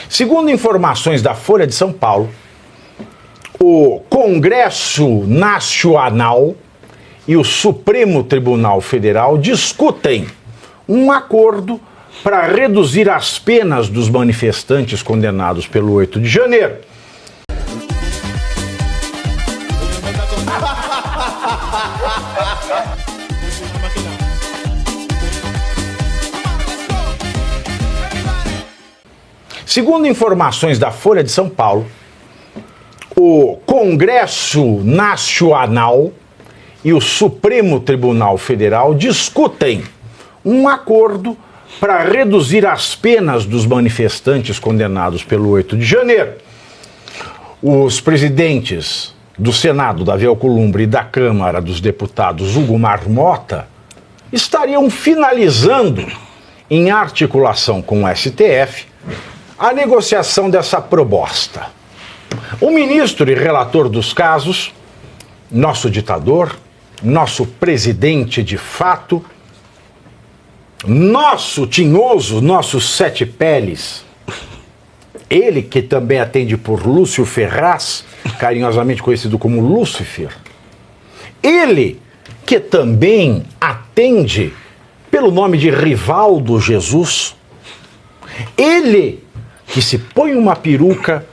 Segundo informações da Folha de São Paulo, o Congresso Nacional e o Supremo Tribunal Federal discutem um acordo para reduzir as penas dos manifestantes condenados pelo 8 de janeiro. Segundo informações da Folha de São Paulo, o Congresso Nacional e o Supremo Tribunal Federal discutem um acordo para reduzir as penas dos manifestantes condenados pelo 8 de janeiro. Os presidentes do Senado, Davi Alcolumbre, e da Câmara dos Deputados, Hugo Marmota, estariam finalizando, em articulação com o STF, a negociação dessa proposta. O ministro e relator dos casos, nosso ditador, nosso presidente de fato, nosso tinhoso, nosso sete peles, ele que também atende por Lúcio Ferraz, carinhosamente conhecido como Lúcifer, ele que também atende pelo nome de Rivaldo Jesus, ele que se põe uma peruca,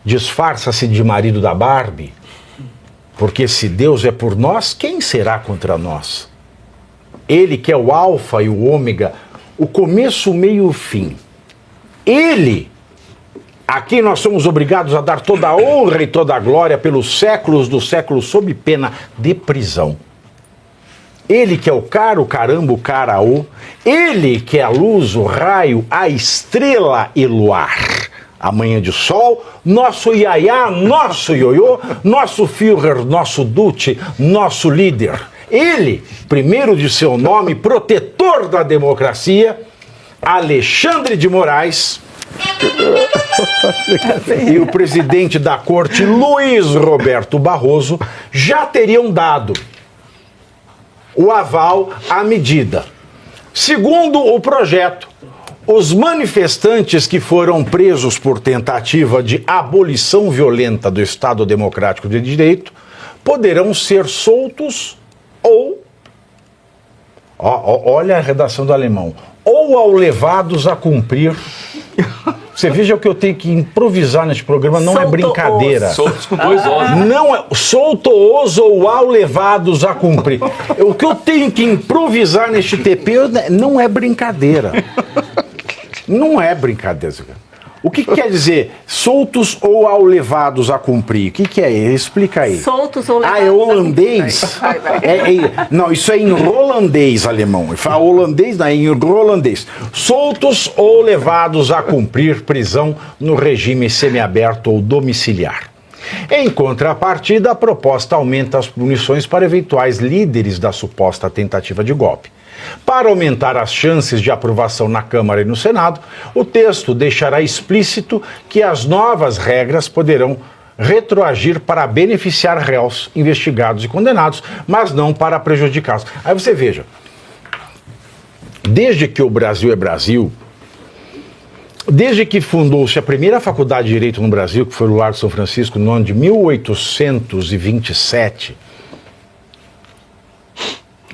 disfarça-se de marido da Barbie, porque se Deus é por nós, quem será contra nós? Ele que é o alfa e o ômega, o começo, o meio e o fim. Ele, a quem nós somos obrigados a dar toda a honra e toda a glória pelos séculos dos séculos sob pena de prisão. Ele que é o cara, o caramba, o caraô. Ele que é a luz, o raio, a estrela e luar. A manhã de sol, nosso iaiá, nosso ioiô, nosso Führer, nosso Duce, nosso líder. Ele, primeiro de seu nome, protetor da democracia, Alexandre de Moraes, e o presidente da corte, Luiz Roberto Barroso, já teriam dado o aval à medida. Segundo o projeto, os manifestantes que foram presos por tentativa de abolição violenta do Estado Democrático de Direito poderão ser soltos ou, olha a redação do alemão, ou ao levados a cumprir. Você veja o que eu tenho que improvisar neste programa, não é brincadeira. Soltos com dois ossos. Não é solto-os ou ao levados a cumprir. O que eu tenho que improvisar neste TP não é brincadeira. Não é brincadeira. O que quer dizer soltos ou ao levados a cumprir? O que é? Explica aí. Soltos ou levados é holandês? Não, isso é em holandês, alemão. Fala holandês, não, é em holandês. Soltos ou levados a cumprir prisão no regime semiaberto ou domiciliar. Em contrapartida, a proposta aumenta as punições para eventuais líderes da suposta tentativa de golpe. Para aumentar as chances de aprovação na Câmara e no Senado, o texto deixará explícito que as novas regras poderão retroagir para beneficiar réus investigados e condenados, mas não para prejudicá-los. Aí você veja, desde que o Brasil é Brasil, desde que fundou-se a primeira faculdade de Direito no Brasil, que foi no Largo São Francisco, no ano de 1827,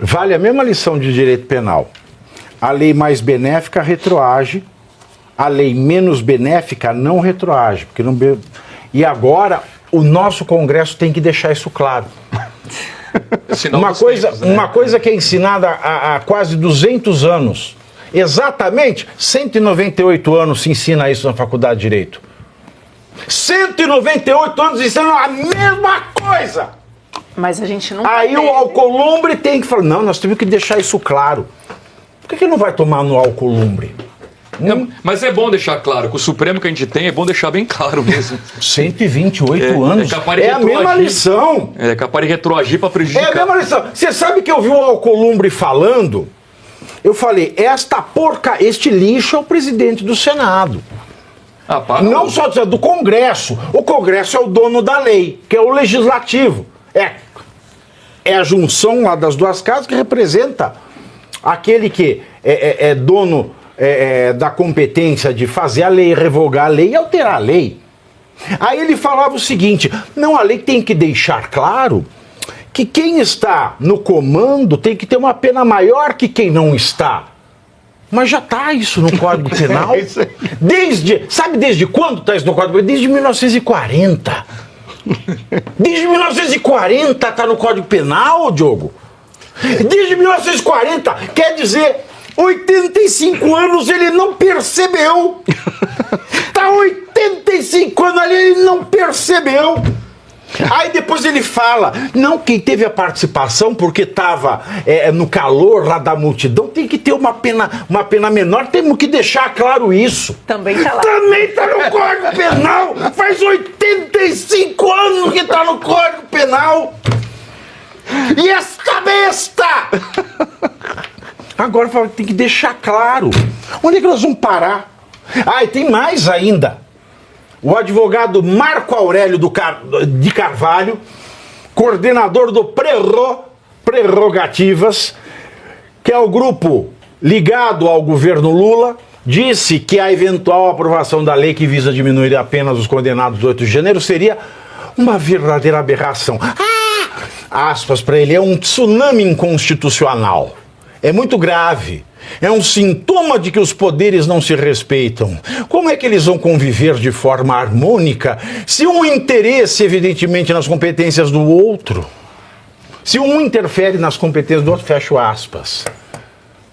vale a mesma lição de direito penal. A lei mais benéfica retroage, a lei menos benéfica não retroage. Porque não... E agora o nosso Congresso tem que deixar isso claro. Uma coisa que é ensinada há quase 200 anos. Exatamente 198 anos se ensina isso na Faculdade de Direito. 198 anos ensinando a mesma coisa! Mas a gente não... Aí o Alcolumbre tem que falar, não, nós temos que deixar isso claro. Por que não vai tomar no Alcolumbre? Mas é bom deixar claro, que o Supremo que a gente tem é bom deixar bem claro mesmo. 128 anos, é a mesma lição. É capaz de retroagir para prejudicar. É a mesma lição. Você sabe que eu vi o Alcolumbre falando? Eu falei, este lixo é o presidente do Senado. Não só do Congresso. O Congresso é o dono da lei, que é o legislativo. É a junção lá das duas casas que representa aquele que é dono da competência de fazer a lei, revogar a lei e alterar a lei. Aí ele falava o seguinte, não, a lei tem que deixar claro que quem está no comando tem que ter uma pena maior que quem não está. Mas já está isso no Código Penal. Sabe desde quando está isso no Código Penal? Desde 1940. Desde 1940 está no Código Penal, Diogo. Desde 1940, quer dizer, 85 anos ele não percebeu. Está 85 anos ali, ele não percebeu. Aí depois ele fala, não, quem teve a participação porque estava no calor lá da multidão tem que ter uma pena menor, temos que deixar claro isso. Também está lá. Também está no Código Penal, faz 85 anos que está no Código Penal. E esta besta! Agora fala que tem que deixar claro. Onde é que nós vamos parar? Ah, e tem mais ainda. O advogado Marco Aurélio de Carvalho, coordenador do Prerrogativas, que é o grupo ligado ao governo Lula, disse que a eventual aprovação da lei que visa diminuir apenas os condenados do 8 de janeiro seria uma verdadeira aberração. Aspas para ele, é um tsunami inconstitucional. É muito grave. É um sintoma de que os poderes não se respeitam. Como é que eles vão conviver de forma harmônica se um interesse, evidentemente, nas competências do outro? Se um interfere nas competências do outro, fecho aspas.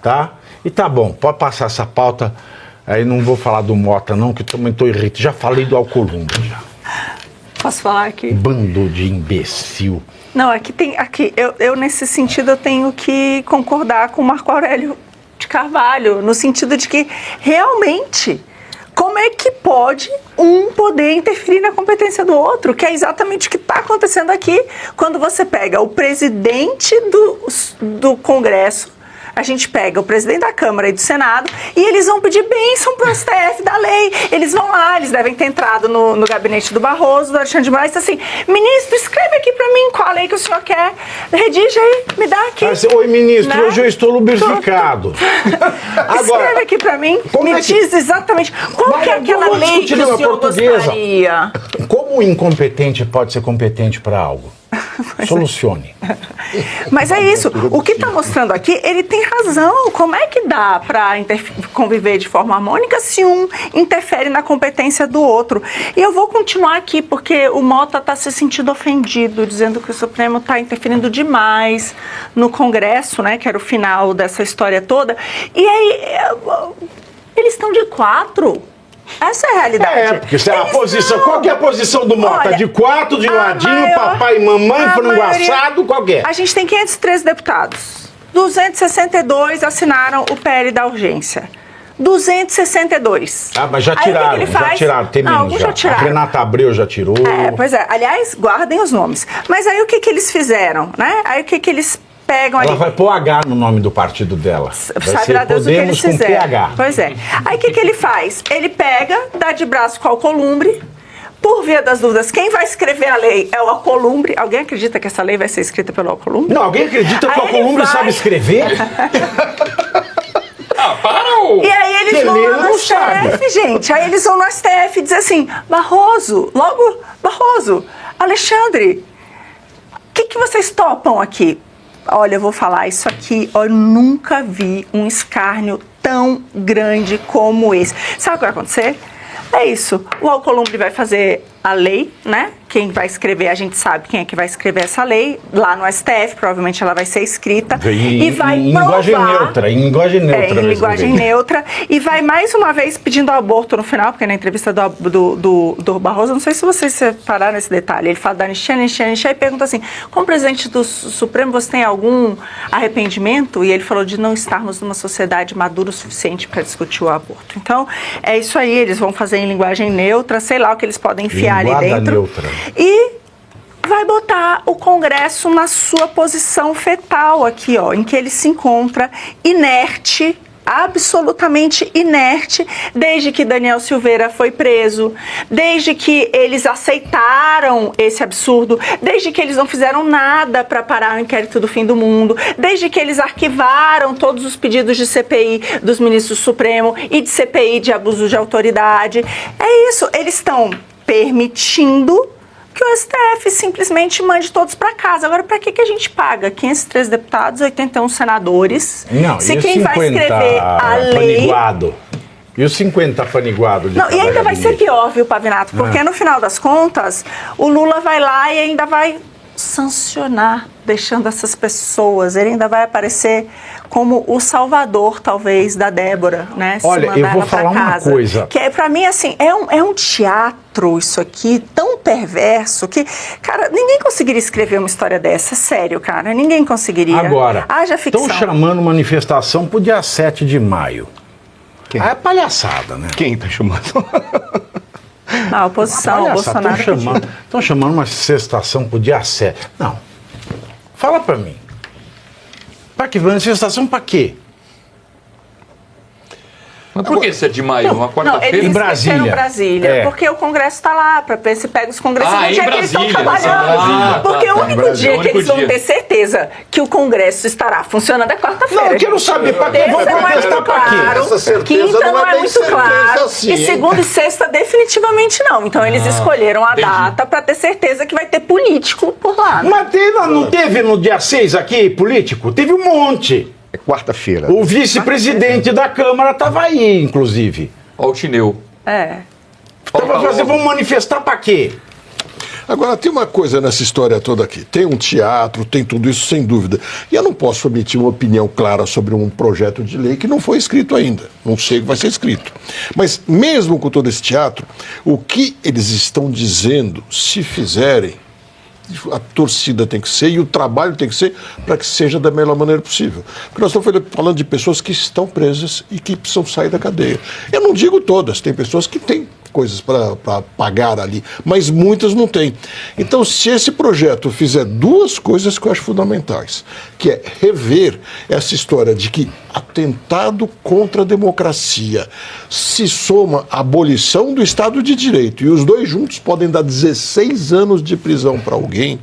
Tá? E tá bom, pode passar essa pauta. Aí não vou falar do Mota, não, que eu também estou irritado. Já falei do Alcolumbre. Já. Posso falar aqui? Bando de imbecil. Não, eu nesse sentido eu tenho que concordar com o Marco Aurélio de Carvalho, no sentido de que realmente, como é que pode um poder interferir na competência do outro, que é exatamente o que está acontecendo aqui, quando você pega o presidente do Congresso, a gente pega o presidente da Câmara e do Senado e eles vão pedir bênção para o STF da lei. Eles vão lá, eles devem ter entrado no gabinete do Barroso, do Alexandre de Moraes, assim, ministro, escreve aqui para mim qual a lei que o senhor quer, redige aí, me dá aqui. Oi, ministro, né? Hoje eu estou lubrificado. Escreve aqui para mim, me diz exatamente qual que é aquela lei que o senhor gostaria. Como o incompetente pode ser competente para algo? Solucione. Mas é isso. O que está mostrando aqui, ele tem razão. Como é que dá para conviver de forma harmônica se um interfere na competência do outro? E eu vou continuar aqui, porque o Mota está se sentindo ofendido, dizendo que o Supremo está interferindo demais no Congresso, né, que era o final dessa história toda. E aí, eles estão de 4. Essa é a realidade. Porque a posição, qual que é a posição do Mota? Olha, de 4, de ladinho, papai e mamãe, frango assado, qual que é? A gente tem 513 deputados. 262 assinaram o PL da urgência. 262. Mas já tiraram, tem menos já tiraram. A Renata Abreu já tirou. Pois é, aliás, guardem os nomes. Mas aí o que eles fizeram, né? Aí o que eles pegam ali? Ela vai pôr H no nome do partido dela. Sabe lá Deus o que eles fizeram. PH. Pois é. Aí o que ele faz? Ele pega, dá de braço com o Alcolumbre. Por via das dúvidas, quem vai escrever a lei é o Alcolumbre. Alguém acredita que essa lei vai ser escrita pelo Alcolumbre? Não, alguém acredita que o Alcolumbre sabe escrever? E aí eles vão lá no STF, gente. Aí eles vão no STF e dizem assim, Barroso, Alexandre, o que vocês topam aqui? Olha, eu vou falar isso aqui, eu nunca vi um escárnio tão grande como esse. Sabe o que vai acontecer? É isso, o Alcolumbre vai fazer a lei, né? Quem vai escrever, a gente sabe quem é que vai escrever essa lei, lá no STF, provavelmente ela vai ser escrita e vai em provar... Em linguagem neutra. Em linguagem neutra, e vai mais uma vez pedindo aborto no final, porque na entrevista do Barroso, não sei se vocês separaram esse detalhe, ele fala da anistia, e pergunta assim, como presidente do Supremo, você tem algum arrependimento? E ele falou de não estarmos numa sociedade madura o suficiente para discutir o aborto. Então, é isso aí, eles vão fazer em linguagem neutra, sei lá o que eles podem enfiar ali dentro. Neutra. E vai botar o Congresso na sua posição fetal aqui, ó, em que ele se encontra inerte absolutamente inerte desde que Daniel Silveira foi preso, desde que eles aceitaram esse absurdo, desde que eles não fizeram nada para parar o inquérito do fim do mundo, desde que eles arquivaram todos os pedidos de CPI dos ministros do Supremo e de CPI de abuso de autoridade. É isso, eles estão permitindo que o STF simplesmente mande todos para casa. Agora, para que a gente paga 503 deputados, 81 senadores? Não, se e quem vai escrever a lei... Paniguado? E os 50 paniguados? Não, e ainda vai ser pior, viu, Pavinato? Porque no final das contas, o Lula vai lá e ainda vai sancionar, deixando essas pessoas. Ele ainda vai aparecer como o salvador, talvez, da Débora, né? Olha, eu vou falar uma coisa. Que é, pra mim, assim, é um teatro isso aqui, tão perverso, que, cara, ninguém conseguiria escrever uma história dessa. Sério, cara, ninguém conseguiria. Agora, haja ficção. estão chamando manifestação pro dia 7 de maio. Quem? É palhaçada, né? Quem tá chamando? A oposição, o Bolsonaro. Estão chamando uma manifestação pro dia 7. Não. Fala pra mim. Pra que manifestação pra quê? Mas por que 7 de maio? Uma Não, quarta-feira? eles Em Brasília. esqueceram Brasília. É. Porque o Congresso está lá, para ver se pega os congressistas. Ah, onde em é que eles estão Brasília, trabalhando. Porque tá, o tá, único Brasília, dia o que único eles vão dia. ter certeza que o Congresso estará funcionando é quarta-feira. Não, eu quero saber pra quê. Vão Terça não é protestar muito pra quê? claro. Essa certeza Quinta não não é é bem muito certeza claro. assim, E hein? segunda e sexta, definitivamente não. Então eles escolheram a entendi. data para ter certeza que vai ter político por lá. Mas não teve no dia 6 aqui político? Teve um monte. É quarta-feira. O vice-presidente da Câmara estava aí, inclusive. Ó o Tineu. É. Vão manifestar pra quê? Agora, tem uma coisa nessa história toda aqui. Tem um teatro, tem tudo isso, sem dúvida. E eu não posso emitir uma opinião clara sobre um projeto de lei que não foi escrito ainda. Não sei o que vai ser escrito. Mas, mesmo com todo esse teatro, o que eles estão dizendo, se fizerem, a torcida tem que ser e o trabalho tem que ser para que seja da melhor maneira possível. Porque nós estamos falando de pessoas que estão presas e que precisam sair da cadeia. Eu não digo todas, tem pessoas que têm coisas para pagar ali, mas muitas não têm. Então, se esse projeto fizer duas coisas que eu acho fundamentais, que é rever essa história de que atentado contra a democracia se soma à abolição do Estado de Direito, e os dois juntos podem dar 16 anos de prisão para alguém,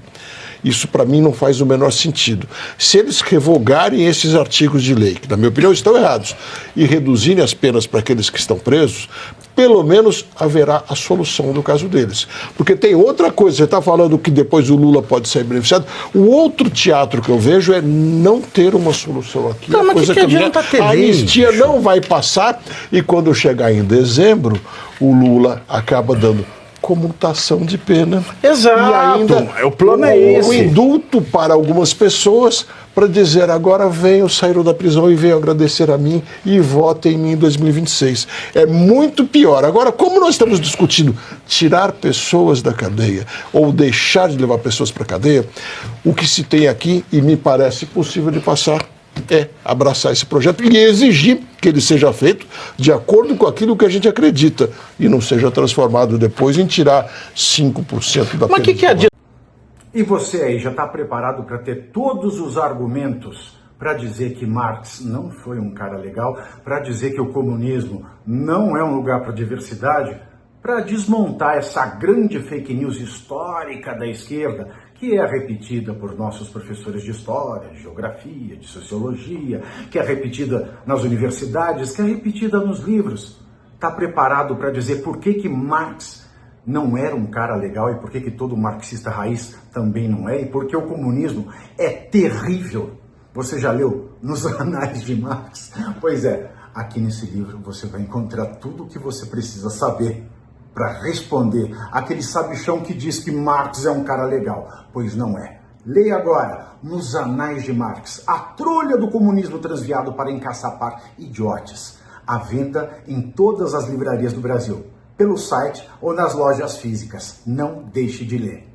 isso para mim não faz o menor sentido. Se eles revogarem esses artigos de lei, que na minha opinião estão errados, e reduzirem as penas para aqueles que estão presos, pelo menos haverá a solução no caso deles. Porque tem outra coisa, você está falando que depois o Lula pode ser beneficiado, o outro teatro que eu vejo é não ter uma solução aqui. Tá, mas que adianta ter a lei, anistia bicho? não vai passar e quando chegar em dezembro, o Lula acaba dando comutação de pena. Exato. E ainda O plano é o esse. indulto para algumas pessoas para dizer agora venham, saíram da prisão e venham agradecer a mim e votem em mim em 2026. É muito pior. Agora, como nós estamos discutindo tirar pessoas da cadeia ou deixar de levar pessoas para a cadeia, o que se tem aqui, e me parece possível de passar, é abraçar esse projeto e exigir que ele seja feito de acordo com aquilo que a gente acredita e não seja transformado depois em tirar 5% da Mas o que pena. adianta? E você aí já está preparado para ter todos os argumentos para dizer que Marx não foi um cara legal, para dizer que o comunismo não é um lugar para diversidade, para desmontar essa grande fake news histórica da esquerda, que é repetida por nossos professores de história, de geografia, de sociologia, que é repetida nas universidades, que é repetida nos livros. Está preparado para dizer por que Marx não era um cara legal e por que todo marxista raiz também não é, e porque o comunismo é terrível. Você já leu nos Anais de Marx? Pois é, aqui nesse livro você vai encontrar tudo o que você precisa saber para responder aquele sabichão que diz que Marx é um cara legal, pois não é. Leia agora, nos Anais de Marx, a trolha do comunismo transviado para encaçapar idiotes. À venda em todas as livrarias do Brasil, pelo site ou nas lojas físicas. Não deixe de ler.